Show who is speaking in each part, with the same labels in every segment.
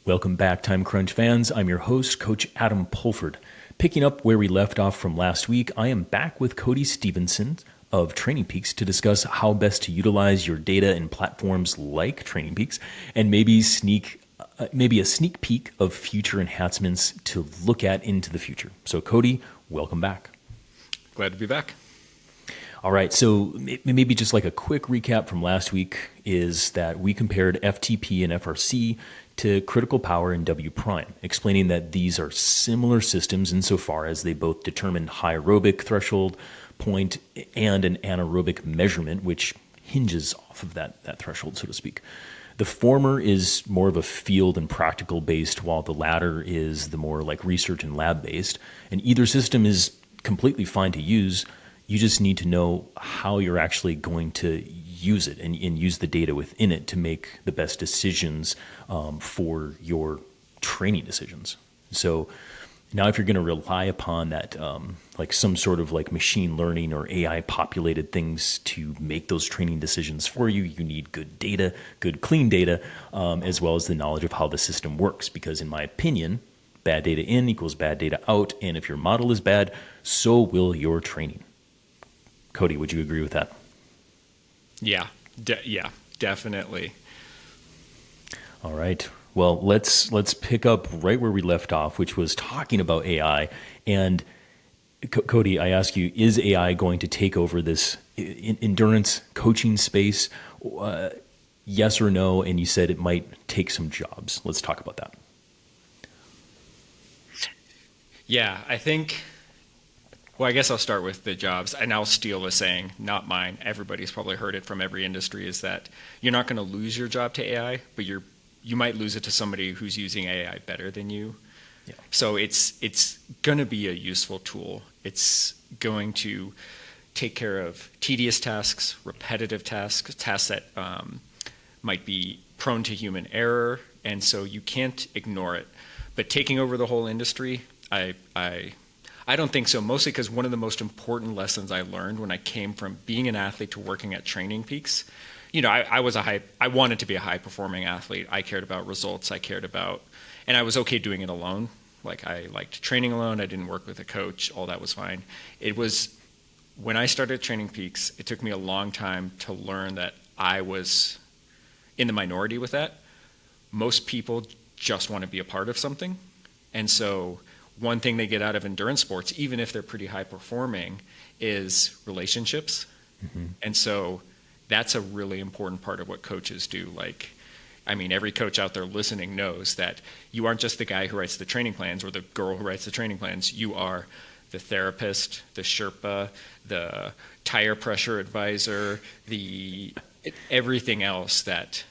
Speaker 1: Welcome back, Time Crunch fans. I'm your host, Coach Adam Pulford. Picking up where we left off from last week, I am back with Cody Stephenson of TrainingPeaks to discuss how best to utilize your data in platforms like TrainingPeaks and maybe a sneak peek of future enhancements to look at into the future. So, Cody, welcome back.
Speaker 2: Glad to be back.
Speaker 1: All right, so maybe just like a quick recap from last week is that we compared FTP and FRC to critical power and W prime, explaining that these are similar systems insofar as they both determine high aerobic threshold point and an anaerobic measurement, which hinges off of that threshold, so to speak. The former is more of a field and practical based, while the latter is the more like research and lab based. And either system is completely fine to use. You just need to know how you're actually going to use it and use the data within it to make the best decisions for your training decisions. So now if you're going to rely upon that, like some sort of like machine learning or AI populated things to make those training decisions for you, you need good data, good clean data, as well as the knowledge of how the system works. Because in my opinion, bad data in equals bad data out. And if your model is bad, so will your training. Cody, would you agree with that?
Speaker 2: Yeah, definitely.
Speaker 1: All right. Well, let's pick up right where we left off, which was talking about AI. And Cody, I ask you, is AI going to take over this endurance coaching space? Yes or no? And you said it might take some jobs. Let's talk about that.
Speaker 2: Yeah, I guess I'll start with the jobs, and I'll steal a saying, not mine. Everybody's probably heard it from every industry, is that you're not going to lose your job to AI, but you might lose it to somebody who's using AI better than you. Yeah. So it's going to be a useful tool. It's going to take care of tedious tasks, repetitive tasks, tasks that might be prone to human error, and so you can't ignore it. But taking over the whole industry, I don't think so, mostly because one of the most important lessons I learned when I came from being an athlete to working at TrainingPeaks, I wanted to be a high-performing athlete. I cared about results. And I was okay doing it alone. Like, I liked training alone. I didn't work with a coach. All that was fine. It was when I started TrainingPeaks, it took me a long time to learn that I was in the minority with that. Most people just want to be a part of something. And so one thing they get out of endurance sports, even if they're pretty high performing, is relationships. Mm-hmm. And so that's a really important part of what coaches do. Every coach out there listening knows that you aren't just the guy who writes the training plans or the girl who writes the training plans. You are the therapist, the Sherpa, the tire pressure advisor, everything else that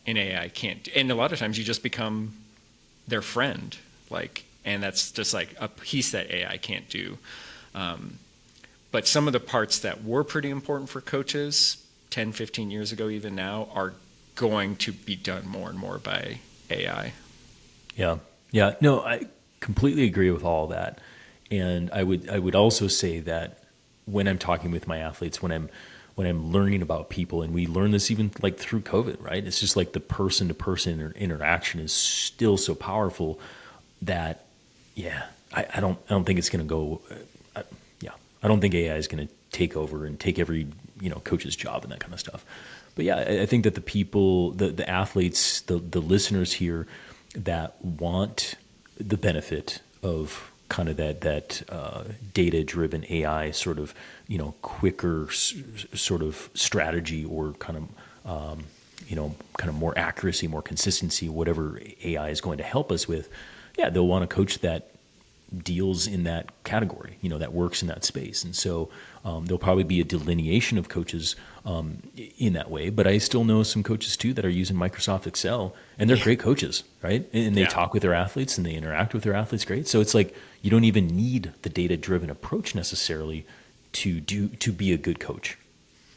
Speaker 2: an AI can't do. And a lot of times you just become their friend. And that's just like a piece that AI can't do. But some of the parts that were pretty important for coaches 10, 15 years ago, even now, are going to be done more and more by AI.
Speaker 1: Yeah. No, I completely agree with all that. And I would also say that when I'm talking with my athletes, when I'm learning about people, and we learn this even like through COVID, right? It's just like the person-to-person interaction is still so powerful that, yeah, I don't think it's going to go. I don't think AI is going to take over and take every coach's job and that kind of stuff. But yeah, I think that the people, the athletes, the listeners here that want the benefit of kind of that data-driven AI sort of quicker sort of strategy or kind of more accuracy, more consistency, whatever AI is going to help us with. Yeah, they'll want a coach that deals in that category, that works in that space. And so there'll probably be a delineation of coaches in that way. But I still know some coaches, too, that are using Microsoft Excel, and they're great coaches, right? And they talk with their athletes, and they interact with their athletes great. So it's like you don't even need the data-driven approach necessarily to be a good coach.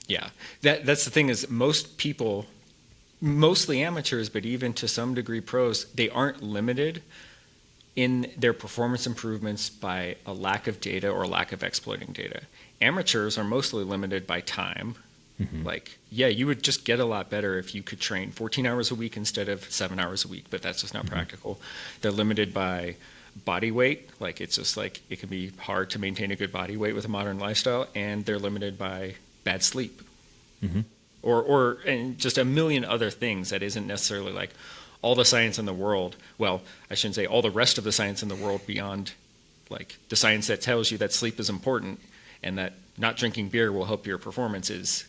Speaker 2: Yeah, that's the thing is most people, mostly amateurs, but even to some degree pros, they aren't limited in their performance improvements by a lack of data or lack of exploiting data. Amateurs are mostly limited by time Like, yeah, you would just get a lot better if you could train 14 hours a week instead of 7 hours a week, but that's just not practical. They're limited by body weight. Like, it's just like it can be hard to maintain a good body weight with a modern lifestyle, and they're limited by bad sleep. And just a million other things that isn't necessarily like all the science in the world. Well, I shouldn't say all the rest of the science in the world beyond like the science that tells you that sleep is important and that not drinking beer will help your performances.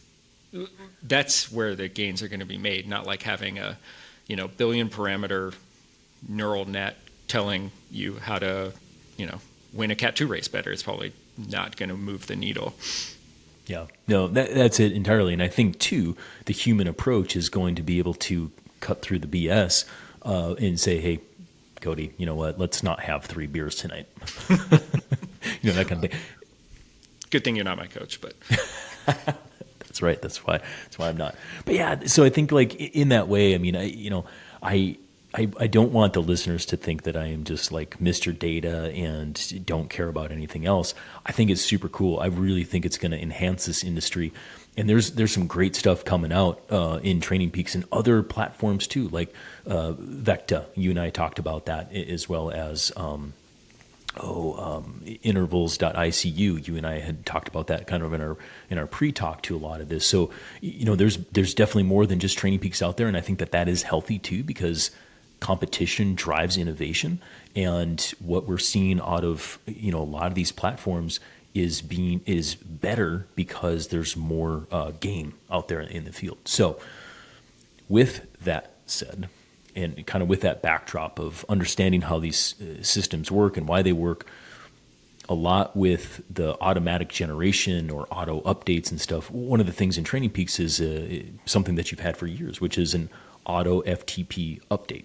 Speaker 2: That's where the gains are going to be made, not like having a, billion parameter neural net telling you how to, win a Cat 2 race better. It's probably not going to move the needle.
Speaker 1: Yeah, no, that's it entirely. And I think, too, the human approach is going to be able to cut through the BS and say, hey, Cody, you know what, let's not have 3 beers tonight. That kind of thing.
Speaker 2: Good thing you're not my coach, but...
Speaker 1: That's right. That's why I'm not. But yeah, so I think like in that way, I mean, I don't want the listeners to think that I am just like Mr. Data and don't care about anything else. I think it's super cool. I really think it's going to enhance this industry. And there's some great stuff coming out in TrainingPeaks and other platforms too, like Vecta. You and I talked about that, as well as intervals.icu. You and I had talked about that kind of in our pre-talk to a lot of this. So, there's definitely more than just TrainingPeaks out there. And I think that is healthy too, because competition drives innovation. And what we're seeing out of, a lot of these platforms is better because there's more game out there in the field. So with that said, and kind of with that backdrop of understanding how these systems work and why they work, a lot with the automatic generation or auto updates and stuff. One of the things in TrainingPeaks is something that you've had for years, which is an auto FTP update.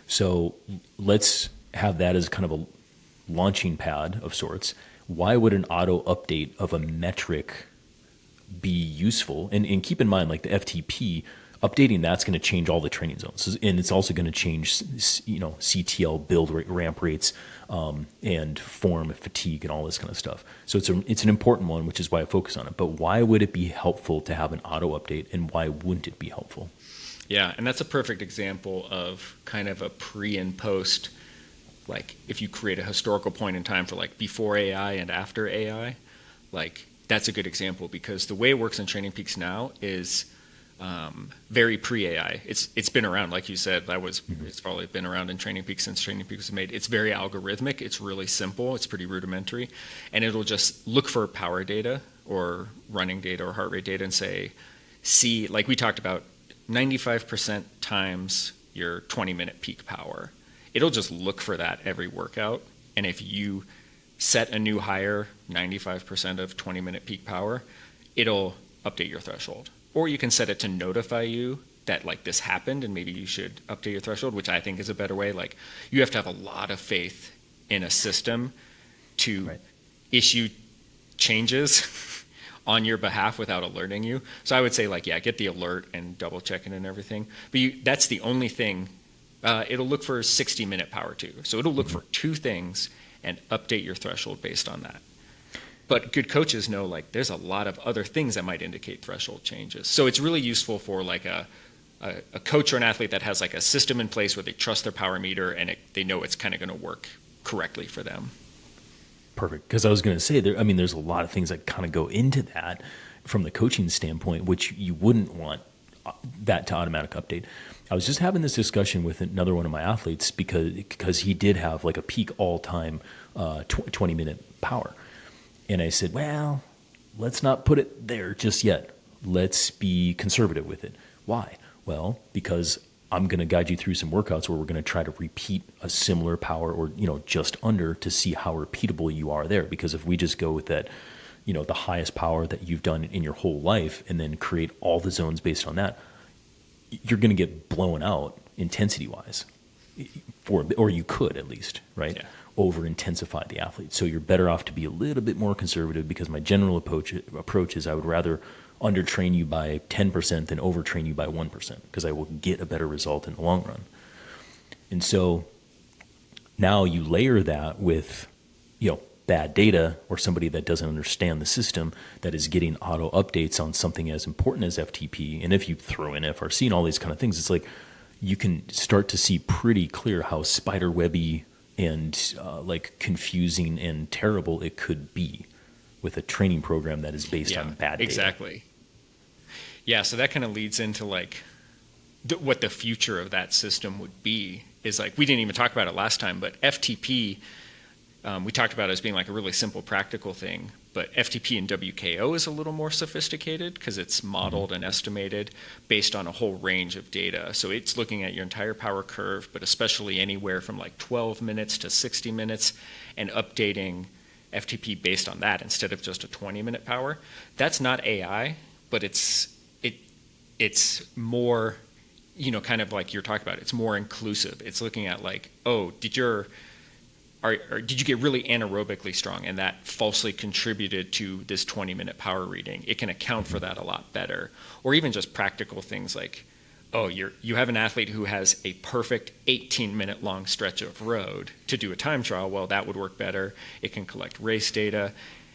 Speaker 1: So let's have that as kind of a launching pad of sorts. Why would an auto update of a metric be useful? And keep in mind, like the FTP, updating that's going to change all the training zones, and it's also going to change, CTL build rate, ramp rates, and form fatigue and all this kind of stuff. So it's an important one, which is why I focus on it. But why would it be helpful to have an auto update, and why wouldn't it be helpful?
Speaker 2: Yeah, and that's a perfect example of kind of a pre and post. Like if you create a historical point in time for like before AI and after AI, like that's a good example, because the way it works in TrainingPeaks now is very pre-AI. It's been around, like you said. It's probably been around in TrainingPeaks since TrainingPeaks was made. It's very algorithmic. It's really simple. It's pretty rudimentary, and it'll just look for power data or running data or heart rate data and say, see, like we talked about, 95% times your 20-minute peak power. It'll just look for that every workout, and if you set a new higher 95% of 20-minute peak power, it'll update your threshold. Or you can set it to notify you that like this happened and maybe you should update your threshold, which I think is a better way. Like you have to have a lot of faith in a system to issue changes on your behalf without alerting you. So I would say like, yeah, get the alert and double check it and everything. But that's the only thing. It'll look for 60-minute power too. So it'll look for 2 things and update your threshold based on that. But good coaches know like there's a lot of other things that might indicate threshold changes. So it's really useful for like a coach or an athlete that has like a system in place where they trust their power meter and they know it's kind of going to work correctly for them.
Speaker 1: Perfect. Because I was going to say, there's a lot of things that kind of go into that from the coaching standpoint, which you wouldn't want that to automatic update. I was just having this discussion with another one of my athletes because he did have like a peak all-time 20-minute power. And I said, well, let's not put it there just yet. Let's be conservative with it. Why? Well, because I'm going to guide you through some workouts where we're going to try to repeat a similar power or, just under to see how repeatable you are there. Because if we just go with that, the highest power that you've done in your whole life and then create all the zones based on that, you're going to get blown out intensity-wise. Or you could at least, right? Yeah. Over-intensify the athlete. So you're better off to be a little bit more conservative, because my general approach is I would rather undertrain you by 10% than overtrain you by 1%, because I will get a better result in the long run. And so now you layer that with, bad data or somebody that doesn't understand the system that is getting auto updates on something as important as FTP. And if you throw in FRC and all these kind of things, it's like you can start to see pretty clear how spiderwebby and like confusing and terrible it could be with a training program that is based on bad data.
Speaker 2: Exactly. Yeah, so that kind of leads into like what the future of that system would be is like, we didn't even talk about it last time, but FTP, we talked about it as being like a really simple practical thing, but FTP and WKO is a little more sophisticated because it's modeled and estimated based on a whole range of data. So it's looking at your entire power curve, but especially anywhere from like 12 minutes to 60 minutes and updating FTP based on that instead of just a 20-minute power. That's not AI, but it's more, you know, kind of like you're talking about. It's more inclusive. It's looking at like, oh, did you get really anaerobically strong and that falsely contributed to this 20-minute power reading? It can account for that a lot better. Or even just practical things like, oh, you have an athlete who has a perfect 18-minute long stretch of road to do a time trial. Well, that would work better. It can collect race data.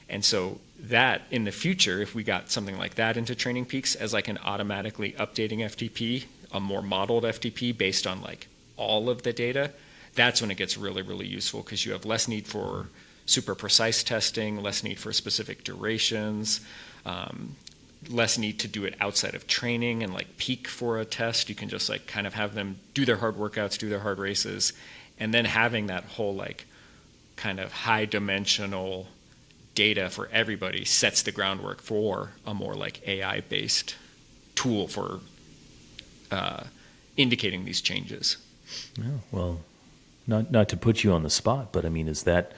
Speaker 2: And so that in the future, if we got something like that into TrainingPeaks as like an automatically updating FTP, a more modeled FTP based on like all of the data, that's when it gets really, really useful because you have less need for super precise testing, less need for specific durations, less need to do it outside of training and like peak for a test. You can just like kind of have them do their hard workouts, do their hard races, and then having that whole like kind of high dimensional data for everybody sets the groundwork for a more like AI-based tool for indicating these changes.
Speaker 1: Yeah, well, not to put you on the spot, but I mean, is that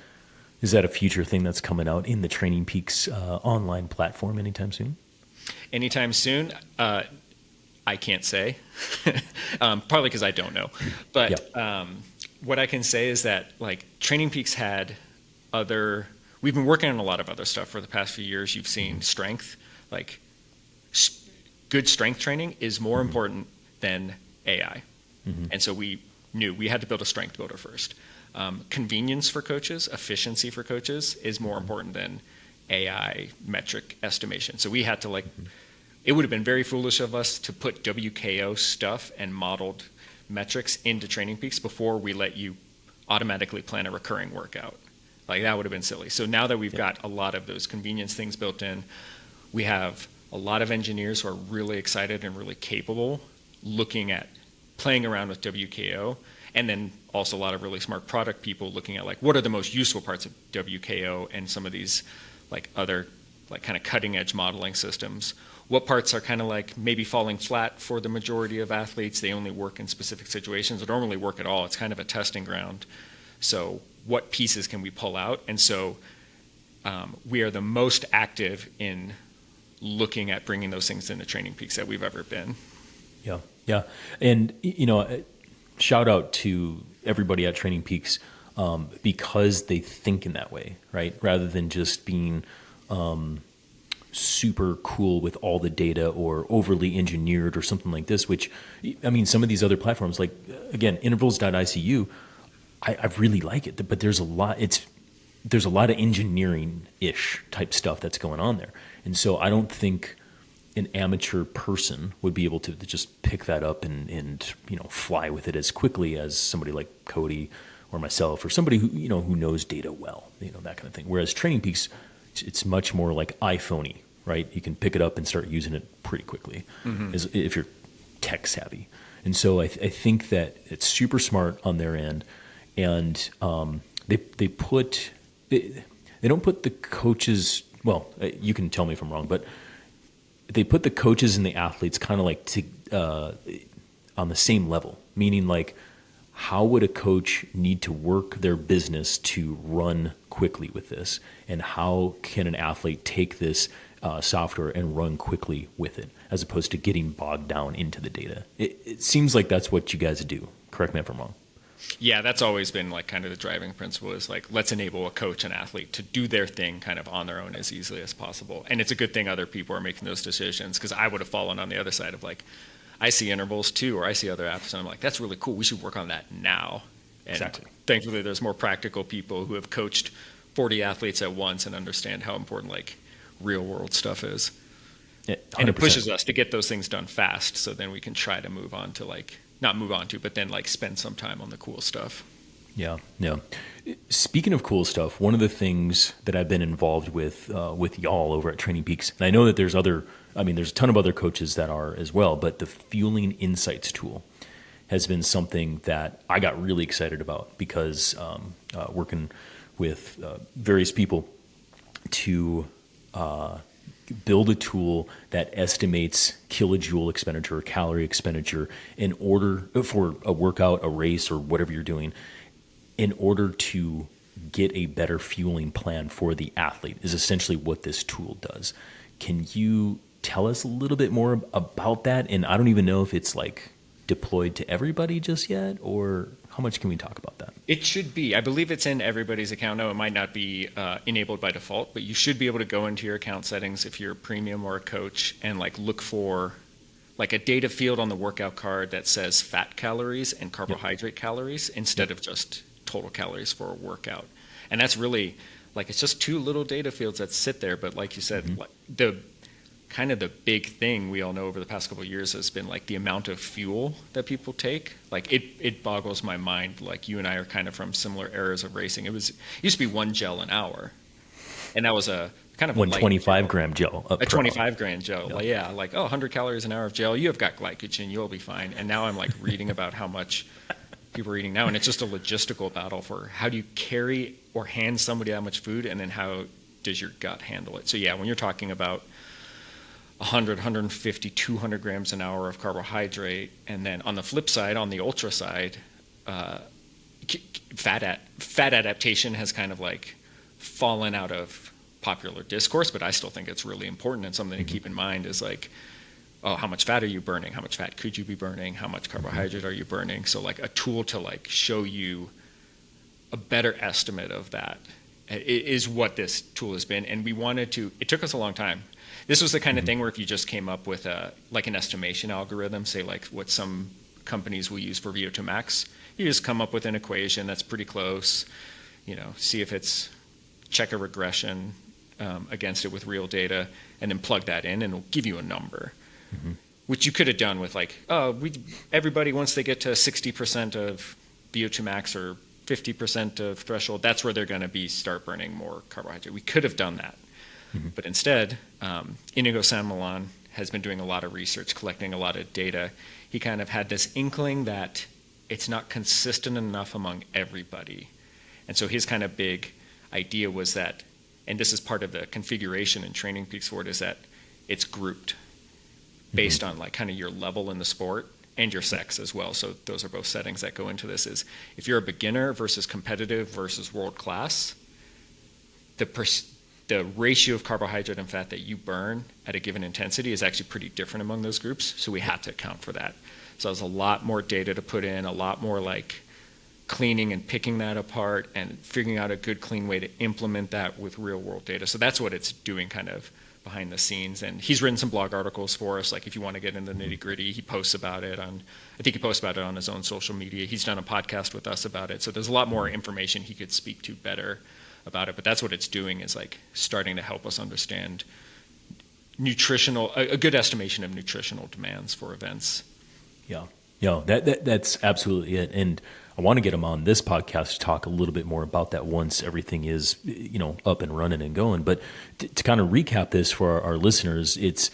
Speaker 1: a future thing that's coming out in the TrainingPeaks online platform anytime soon?
Speaker 2: Anytime soon, I can't say, partly because I don't know. But what I can say is that like TrainingPeaks had we've been working on a lot of other stuff for the past few years. You've seen strength, like good strength training is more important than AI. And so we knew we had to build a strength builder first. Convenience for coaches, efficiency for coaches is more important than AI metric estimation. So we had to it would have been very foolish of us to put WKO stuff and modeled metrics into TrainingPeaks before we let you automatically plan a recurring workout. Like that would have been silly. So now that we've got a lot of those convenience things built in, we have a lot of engineers who are really excited and really capable looking at playing around with WKO, and then also a lot of really smart product people looking at like what are the most useful parts of WKO and some of these like other like kind of cutting edge modeling systems. What parts are kind of like maybe falling flat for the majority of athletes? They only work in specific situations or don't really work at all. It's kind of a testing ground. So what pieces can we pull out? And so we are the most active in looking at bringing those things into TrainingPeaks that we've ever been.
Speaker 1: Yeah. And, you know, shout out to everybody at TrainingPeaks because they think in that way, right? Rather than just being super cool with all the data or overly engineered or something like this, which, I mean, some of these other platforms, like, again, intervals.icu, I really like it, but there's a lot of engineering-ish type stuff that's going on there. And so I don't think an amateur person would be able to just pick that up and you know, fly with it as quickly as somebody like Cody or myself or somebody who, you know, who knows data well, you know, that kind of thing. Whereas TrainingPeaks, it's much more like iPhone-y, right? You can pick it up and start using it pretty quickly if you're tech savvy. And so I think that it's super smart on their end. And they don't put the coaches, well, you can tell me if I'm wrong, but they put the coaches and the athletes kind of like on the same level, meaning like how would a coach need to work their business to run quickly with this, and how can an athlete take this software and run quickly with it, as opposed to getting bogged down into the data. It seems like that's what you guys do. Correct me if I'm wrong.
Speaker 2: Yeah, that's always been like kind of the driving principle is like, let's enable a coach and athlete to do their thing kind of on their own as easily as possible. And it's a good thing other people are making those decisions, because I would have fallen on the other side of like, I see intervals too, or I see other apps and I'm like, that's really cool. We should work on that now. And
Speaker 1: exactly.
Speaker 2: Thankfully there's more practical people who have coached 40 athletes at once and understand how important like real world stuff is.
Speaker 1: Yeah,
Speaker 2: And it
Speaker 1: 100%.
Speaker 2: pushes us to get those things done fast. So then we can try to move on to like, not move on to, but then like spend some time on the cool stuff.
Speaker 1: Yeah, yeah. Speaking of cool stuff, one of the things that I've been involved with y'all over at Training Peaks, and I know that there's there's a ton of other coaches that are as well, but the Fueling Insights tool has been something that I got really excited about because working with various people to build a tool that estimates kilojoule expenditure or calorie expenditure in order for a workout, a race, or whatever you're doing, in order to get a better fueling plan for the athlete is essentially what this tool does. Can you tell us a little bit more about that? And I don't even know if it's like deployed to everybody just yet, or how much can we talk about that?
Speaker 2: It should be. I believe it's in everybody's account. No, it might not be enabled by default, but you should be able to go into your account settings if you're a premium or a coach and like look for like a data field on the workout card that says fat calories and carbohydrate calories instead of just total calories for a workout. And that's really like, it's just two little data fields that sit there. But like you said, like the kind of the big thing we all know over the past couple of years has been like the amount of fuel that people take. Like it boggles my mind. Like you and I are kind of from similar eras of racing. It used to be 1 gel an hour. And that was a kind of
Speaker 1: one 25-gram gel.
Speaker 2: A 25-gram gel.
Speaker 1: Yep.
Speaker 2: Like 100 calories an hour of gel. You have got glycogen. You'll be fine. And now I'm like reading about how much people are eating now. And it's just a logistical battle for how do you carry or hand somebody that much food, and then how does your gut handle it? So yeah, when you're talking about 100, 150, 200 grams an hour of carbohydrate, and then on the flip side, on the ultra side, fat adaptation has kind of like fallen out of popular discourse, but I still think it's really important, and something to keep in mind is like, oh, how much fat are you burning? How much fat could you be burning? How much carbohydrate are you burning? So like a tool to like show you a better estimate of that is what this tool has been. And we wanted to, it took us a long time. This was the kind of thing where if you just came up with like an estimation algorithm, say like what some companies will use for VO2 max, you just come up with an equation that's pretty close, see if it's check a regression against it with real data, and then plug that in and it'll give you a number. Which you could have done with like, everybody, once they get to 60% of VO2 max or 50% of threshold, that's where they're going to start burning more carbohydrate. We could have done that. But instead, Inigo San Milan has been doing a lot of research, collecting a lot of data. He kind of had this inkling that it's not consistent enough among everybody. And so his kind of big idea was that, and this is part of the configuration in TrainingPeaks for it, is that it's grouped based on like kind of your level in the sport and your sex as well. So those are both settings that go into this. Is if you're a beginner versus competitive versus world class, the ratio of carbohydrate and fat that you burn at a given intensity is actually pretty different among those groups. So we had to account for that. So there's a lot more data to put in, a lot more like cleaning and picking that apart and figuring out a good, clean way to implement that with real world data. So that's what it's doing kind of behind the scenes. And he's written some blog articles for us. Like if you want to get into the nitty gritty, he posts about it I think he posts about it on his own social media. He's done a podcast with us about it. So there's a lot more information he could speak to better about it. But that's what it's doing, is like starting to help us understand a good estimation of nutritional demands for events.
Speaker 1: Yeah. That's absolutely it. And I want to get him on this podcast to talk a little bit more about that once everything is, up and running and going. But to kind of recap this for our listeners, the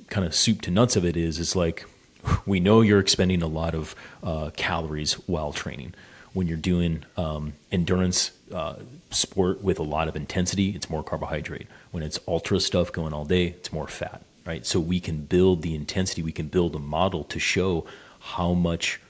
Speaker 1: kind of soup to nuts of it is like, we know you're expending a lot of calories while training. When you're doing endurance sport with a lot of intensity, it's more carbohydrate. When it's ultra stuff going all day, it's more fat, right? So we can build the intensity, we can build a model to show how much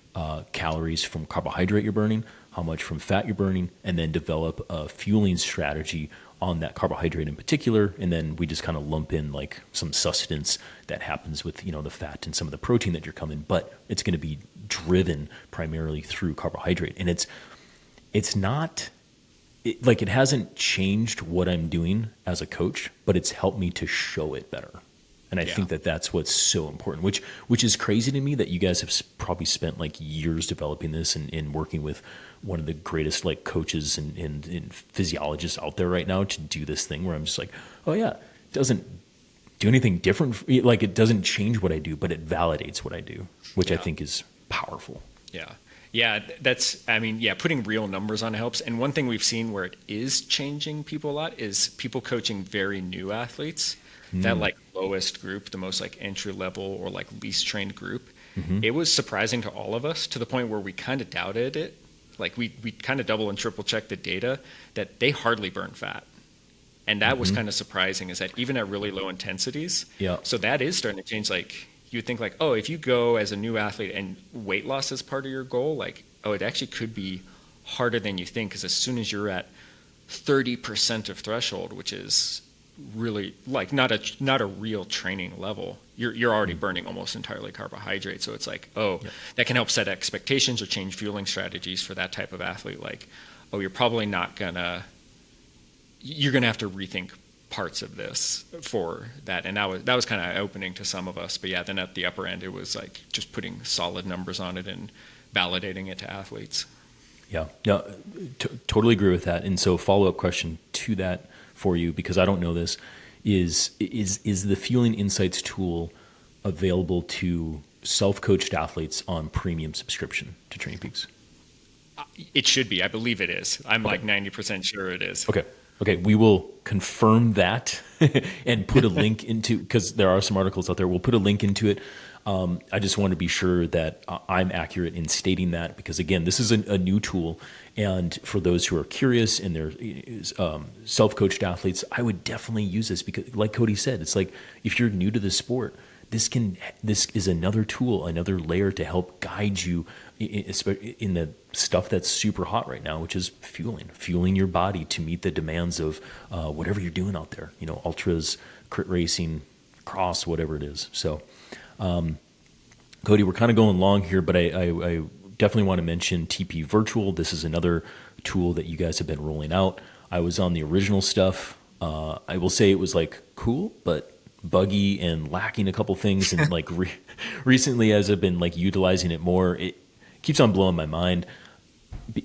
Speaker 1: calories from carbohydrate you're burning, how much from fat you're burning, and then develop a fueling strategy on that carbohydrate in particular. And then we just kind of lump in like some sustenance that happens with, the fat and some of the protein that you're coming, but it's going to be driven primarily through carbohydrate. And it's not like, it hasn't changed what I'm doing as a coach, but it's helped me to show it better. And I think that that's what's so important, which is crazy to me that you guys have probably spent like years developing this and working with one of the greatest like coaches and physiologists out there right now to do this thing where I'm just like, oh yeah, it doesn't do anything different. Like it doesn't change what I do, but it validates what I do, which I think is powerful.
Speaker 2: Yeah. Yeah, putting real numbers on it helps. And one thing we've seen where it is changing people a lot is people coaching very new athletes. That like lowest group, the most like entry level or like least trained group. It was surprising to all of us to the point where we kind of doubted it. Like we kind of double and triple check the data that they hardly burn fat. And that was kind of surprising, is that even at really low intensities.
Speaker 1: Yeah.
Speaker 2: So that is starting to change. Like you would think like, oh, if you go as a new athlete and weight loss is part of your goal, like, oh, it actually could be harder than you think. Because as soon as you're at 30% of threshold, which is really like not a real training level, you're already burning almost entirely carbohydrate. So it's like, oh, that can help set expectations or change fueling strategies for that type of athlete. Like, oh, you're probably not you're gonna have to rethink parts of this for that. And that was kind of eye-opening to some of us. But yeah, then at the upper end, it was like just putting solid numbers on it and validating it to athletes.
Speaker 1: Yeah, totally agree with that. And so follow-up question to that for you, because I don't know this, is the Fueling Insights tool available to self-coached athletes on premium subscription to TrainingPeaks?
Speaker 2: It should be. I believe it is. I'm like 90% sure it is.
Speaker 1: Okay, we will confirm that and put a link into, because there are some articles out there, we'll put a link into it. I just want to be sure that I'm accurate in stating that, because again, this is a new tool. And for those who are curious and they're self-coached athletes, I would definitely use this, because like Cody said, it's like if you're new to the sport, this is another tool, another layer to help guide you in the stuff that's super hot right now, which is fueling your body to meet the demands of whatever you're doing out there, ultras, crit racing, cross, whatever it is. So Cody, we're kind of going long here, but I definitely want to mention TP Virtual. This is another tool that you guys have been rolling out. I was on the original stuff. I will say it was like cool, but buggy and lacking a couple things. And like recently, as I've been like utilizing it more, it keeps on blowing my mind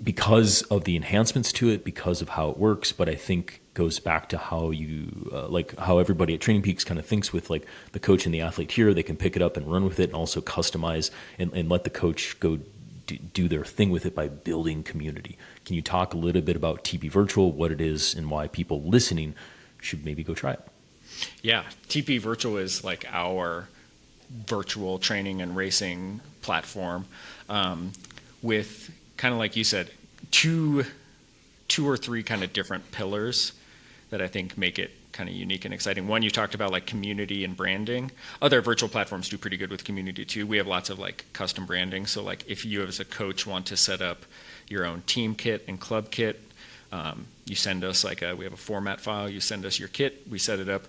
Speaker 1: because of the enhancements to it, because of how it works. But I think goes back to how you how everybody at TrainingPeaks kind of thinks with like the coach and the athlete here. They can pick it up and run with it, and also customize and let the coach go do their thing with it by building community. Can you talk a little bit about TP Virtual, what it is, and why people listening should maybe go try it?
Speaker 2: Yeah, TP Virtual is like our virtual training and racing platform with kind of like you said, two or three kind of different pillars that I think make it kind of unique and exciting. One, you talked about like community and branding. Other virtual platforms do pretty good with community too. We have lots of like custom branding. So like if you as a coach want to set up your own team kit and club kit, you send us we have a format file, you send us your kit, we set it up.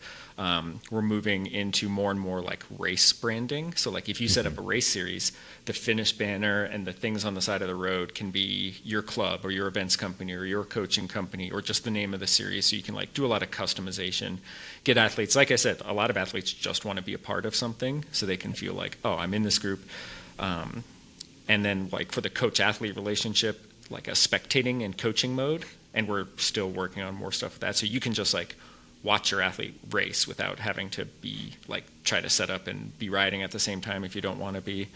Speaker 2: We're moving into more and more like race branding. So like if you set up a race series, the finish banner and the things on the side of the road can be your club or your events company or your coaching company or just the name of the series. So you can like do a lot of customization, get athletes. Like I said, a lot of athletes just want to be a part of something so they can feel like, oh, I'm in this group. And then like for the coach athlete relationship, like a spectating and coaching mode. And we're still working on more stuff with that. So you can just like watch your athlete race without having to be like try to set up and be riding at the same time if you don't want to be.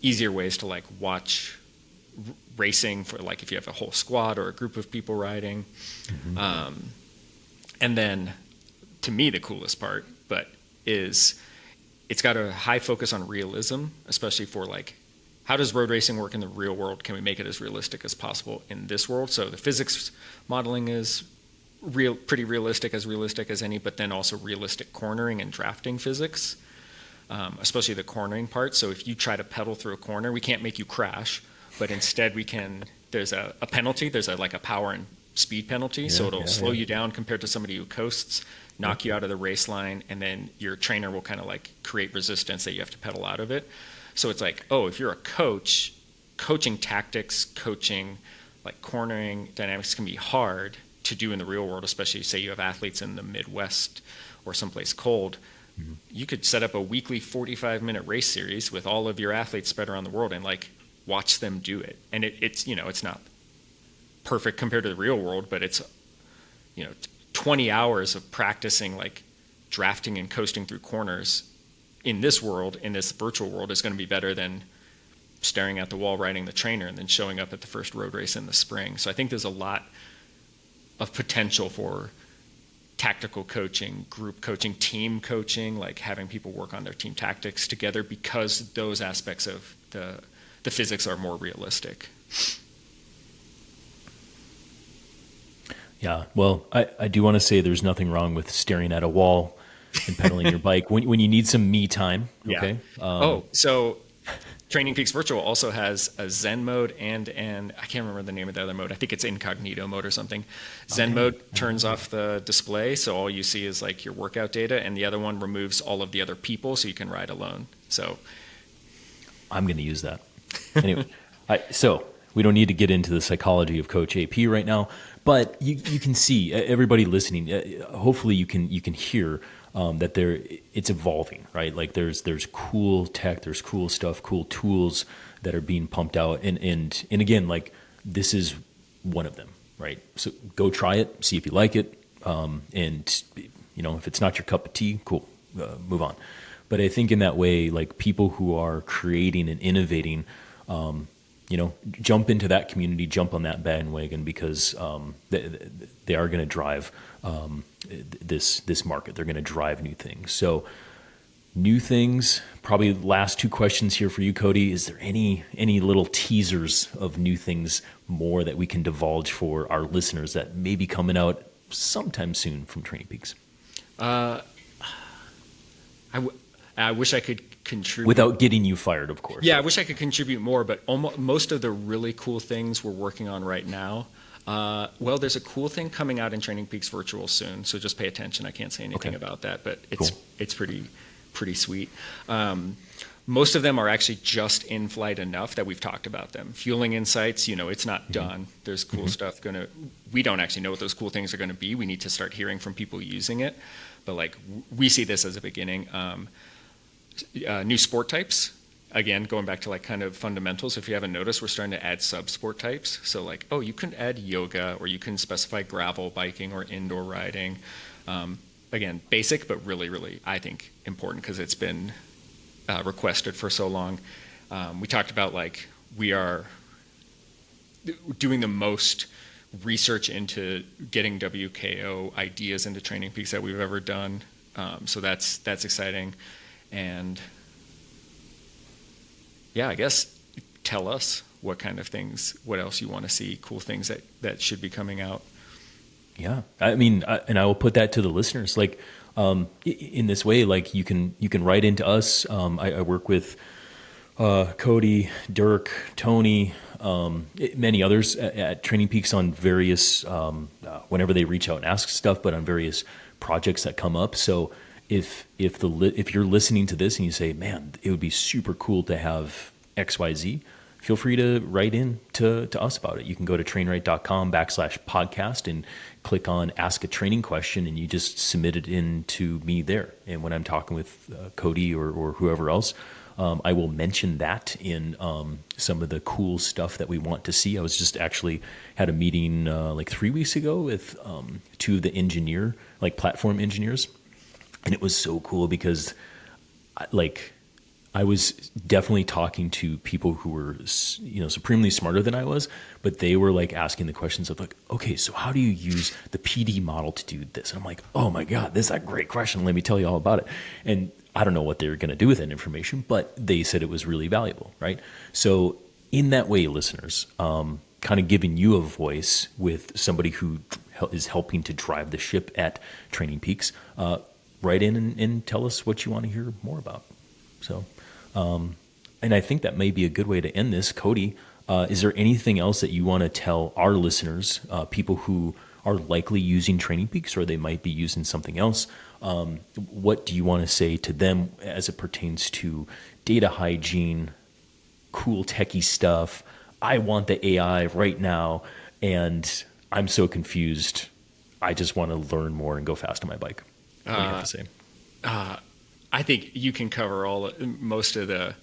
Speaker 2: Easier ways to like watch racing for like if you have a whole squad or a group of people riding. And then to me the coolest part is it's got a high focus on realism, especially for like how does road racing work in the real world? Can we make it as realistic as possible in this world? So the physics modeling is pretty realistic as any, but then also realistic cornering and drafting physics, especially the cornering part. So if you try to pedal through a corner, we can't make you crash, but instead there's a penalty. There's a power and speed penalty. So it'll slow you down compared to somebody who coasts, knock you out of the race line, and then your trainer will kind of like create resistance that you have to pedal out of it. So it's like, oh, if you're a coach, coaching tactics, coaching like cornering dynamics can be hard to do in the real world, especially say you have athletes in the Midwest or someplace cold. you could set up a weekly 45-minute race series with all of your athletes spread around the world and like watch them do it. And it's, you know, it's not perfect compared to the real world, but it's, you know, 20 hours of practicing like drafting and coasting through corners in this world, in this virtual world, is going to be better than staring at the wall riding the trainer and then showing up at the first road race in the spring. So I think there's a lot of potential for tactical coaching, group coaching, team coaching, like having people work on their team tactics together, because those aspects of the physics are more realistic.
Speaker 1: Yeah, well, I do want to say there's nothing wrong with staring at a wall and pedaling your bike when you need some me time. Okay.
Speaker 2: Yeah. So Training Peaks Virtual also has a Zen mode and I can't remember the name of the other mode. I think it's incognito mode or something. Zen mode turns off the display, so all you see is like your workout data, and the other one removes all of the other people, so you can ride alone. So
Speaker 1: I'm going to use that. Anyway, so we don't need to get into the psychology of Coach AP right now, but you can see, everybody listening, hopefully you can hear that it's evolving, right? Like there's cool tech, there's cool stuff, cool tools that are being pumped out, and again, like this is one of them, right? So go try it, see if you like it, and you know, if it's not your cup of tea, cool, move on. But I think in that way, like people who are creating and innovating, you know, jump into that community, jump on that bandwagon, because they are going to drive this market. They're going to drive new things. So new things, probably last two questions here for you, Cody. Is there any little teasers of new things more that we can divulge for our listeners that may be coming out sometime soon from Training Peaks?
Speaker 2: I wish I could contribute.
Speaker 1: Without getting you fired, of course.
Speaker 2: Yeah, I wish I could contribute more, but most of the really cool things we're working on right now. Well, there's a cool thing coming out in Training Peaks Virtual soon, so just pay attention. I can't say anything about that, but it's pretty sweet. Most of them are actually just in flight enough that we've talked about them. Fueling Insights, you know, it's not done. There's cool stuff we don't actually know what those cool things are going to be. We need to start hearing from people using it, but like we see this as a beginning. New sport types, again, going back to like kind of fundamentals. If you haven't noticed, we're starting to add sub-sport types. So like, you can add yoga, or you can specify gravel biking or indoor riding. Again, basic, but really, really, I think, important, because it's been requested for so long. We talked about like we are doing the most research into getting WKO ideas into Training Peaks that we've ever done. So that's exciting. And yeah, I guess tell us what kind of things, what else you want to see, cool things that should be coming out.
Speaker 1: Yeah, I mean, and I will put that to the listeners. Like in this way, like you can write into us. I work with Cody, Dirk, Tony, many others at Training Peaks on various whenever they reach out and ask stuff, but on various projects that come up. So if you're listening to this and you say, man, it would be super cool to have XYZ, feel free to write in to us about it. You can go to trainright.com/podcast and click on Ask a Training Question, and you just submit it in to me there. And when I'm talking with Cody or whoever else, I will mention that in some of the cool stuff that we want to see. I was just actually had a meeting like 3 weeks ago with two of the platform engineers. And it was so cool because I was definitely talking to people who were, you know, supremely smarter than I was, but they were like asking the questions of like, okay, so how do you use the PD model to do this? And I'm like, oh my God, this is a great question. Let me tell you all about it. And I don't know what they were going to do with that information, but they said it was really valuable, right? So in that way, listeners, kind of giving you a voice with somebody who is helping to drive the ship at Training Peaks, write in and tell us what you want to hear more about. So, and I think that may be a good way to end this. Cody, is there anything else that you want to tell our listeners, people who are likely using Training Peaks or they might be using something else? What do you want to say to them as it pertains to data hygiene, cool techie stuff? I want the AI right now, and I'm so confused. I just want to learn more and go fast on my bike. What do you have to say?
Speaker 2: I think you can cover most of the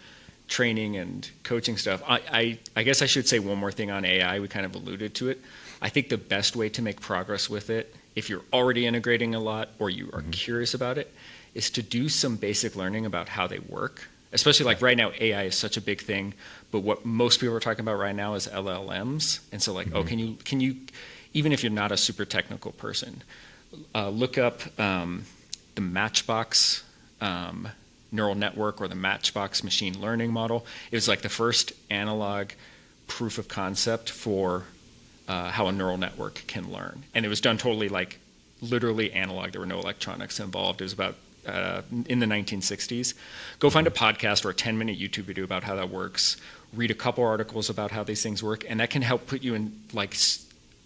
Speaker 2: training and coaching stuff. I guess I should say one more thing on AI. We kind of alluded to it. I think the best way to make progress with it, if you're already integrating a lot or you are curious about it, is to do some basic learning about how they work. Especially like right now, AI is such a big thing, but what most people are talking about right now is LLMs. And so like, can you, even if you're not a super technical person, look up the Matchbox neural network or the Matchbox machine learning model. It was like the first analog proof of concept for how a neural network can learn. And it was done totally like literally analog. There were no electronics involved. It was about in the 1960s. Go find a podcast or a 10-minute YouTube video about how that works. Read a couple articles about how these things work. And that can help put you in like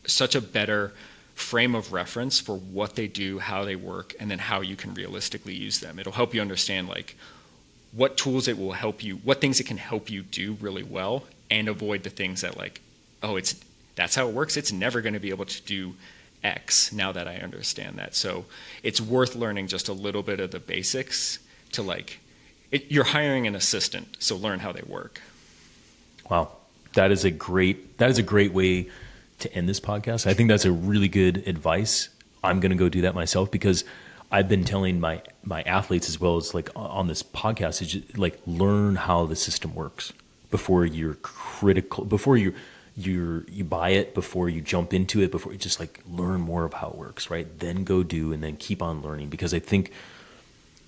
Speaker 2: such a better frame of reference for what they do, how they work, and then how you can realistically use them. It'll help you understand like what tools it will help you, what things it can help you do really well, and avoid the things that like, that's how it works. It's never going to be able to do X now that I understand that. So it's worth learning just a little bit of the basics to like, you're hiring an assistant, so learn how they work.
Speaker 1: Wow. That is a great way to end this podcast. I think that's a really good advice. I'm going to go do that myself because I've been telling my athletes as well as like on this podcast is just like learn how the system works before you're critical, before you buy it, before you jump into it, before you just like learn more of how it works, right? Then go do and then keep on learning because I think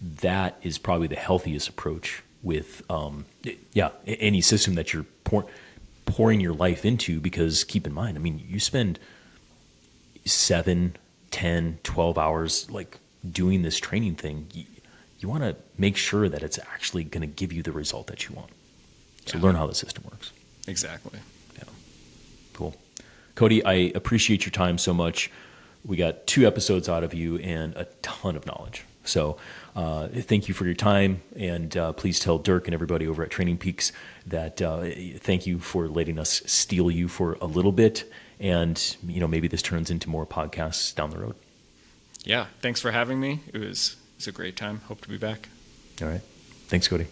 Speaker 1: that is probably the healthiest approach with any system that you're pouring your life into because keep in mind, I mean, you spend 7, 10, 12 hours like doing this training thing. You want to make sure that it's actually going to give you the result that you want. So learn how the system works.
Speaker 2: Exactly.
Speaker 1: Yeah. Cool. Cody, I appreciate your time so much. We got 2 episodes out of you and a ton of knowledge. So thank you for your time, and please tell Dirk and everybody over at TrainingPeaks that thank you for letting us steal you for a little bit, and maybe this turns into more podcasts down the road.
Speaker 2: Yeah, thanks for having me. It's a great time. Hope to be back.
Speaker 1: All right. Thanks, Cody.